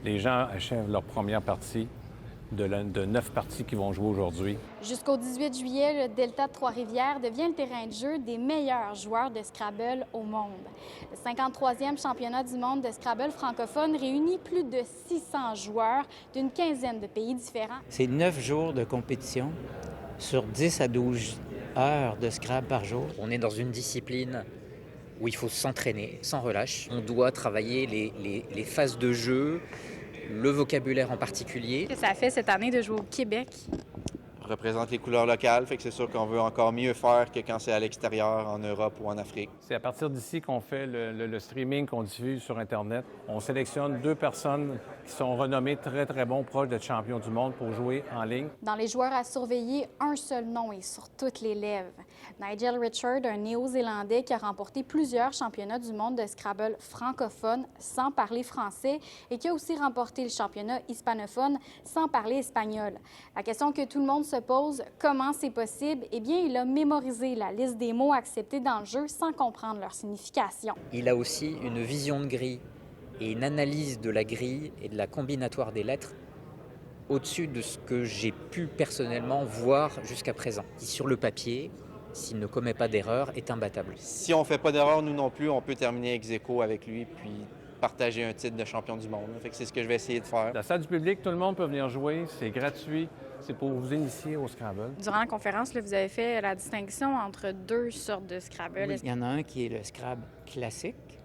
Les gens achèvent leur première partie de 9 parties qui vont jouer aujourd'hui. Jusqu'au 18 juillet, le Delta de Trois-Rivières devient le terrain de jeu des meilleurs joueurs de Scrabble au monde. Le 53e championnat du monde de Scrabble francophone réunit plus de 600 joueurs d'une quinzaine de pays différents. C'est 9 jours de compétition sur 10 à 12 heures de Scrabble par jour. On est dans une discipline où il faut s'entraîner sans relâche. On doit travailler les phases de jeu, le vocabulaire en particulier. Qu'est-ce que ça fait cette année de jouer au Québec? Représente les couleurs locales, fait que c'est sûr qu'on veut encore mieux faire que quand c'est à l'extérieur, en Europe ou en Afrique. C'est à partir d'ici qu'on fait le streaming qu'on diffuse sur Internet. On sélectionne 2 personnes qui sont renommées très, très bons, proches d'être champions du monde pour jouer en ligne. Dans les joueurs à surveiller, un seul nom est sur toutes les lèvres. Nigel Richard, un Néo-Zélandais qui a remporté plusieurs championnats du monde de Scrabble francophone sans parler français et qui a aussi remporté le championnat hispanophone sans parler espagnol. La question que tout le monde se pose, comment c'est possible? Eh bien, il a mémorisé la liste des mots acceptés dans le jeu sans comprendre leur signification. Il a aussi une vision de grille et une analyse de la grille et de la combinatoire des lettres au-dessus de ce que j'ai pu personnellement voir jusqu'à présent. Qui, sur le papier, s'il ne commet pas d'erreur, est imbattable. Si on ne fait pas d'erreur, nous non plus, on peut terminer ex aequo avec lui puis partager un titre de champion du monde. Fait que c'est ce que je vais essayer de faire. La salle du public, tout le monde peut venir jouer, c'est gratuit, c'est pour vous initier au Scrabble. Durant la conférence, là, vous avez fait la distinction entre 2 sortes de Scrabble. Oui. Il y en a un qui est le Scrabble classique,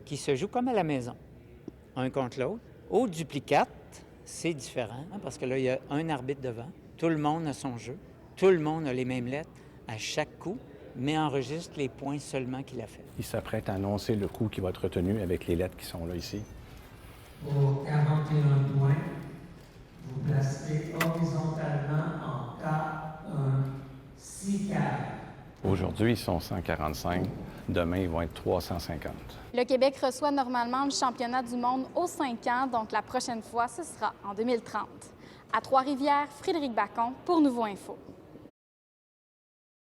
qui se joue comme à la maison, un contre l'autre. Au duplicate, c'est différent, parce que là, il y a un arbitre devant. Tout le monde a son jeu. Tout le monde a les mêmes lettres à chaque coup, mais enregistre les points seulement qu'il a fait. Il s'apprête à annoncer le coup qui va être retenu avec les lettres qui sont là ici. Pour 41 points, vous placez horizontalement en K1, 6 carrés. Aujourd'hui, ils sont 145. Demain, ils vont être 350. Le Québec reçoit normalement le championnat du monde aux 5 ans, donc la prochaine fois, ce sera en 2030. À Trois-Rivières, Frédéric Bacon pour Nouveau Info.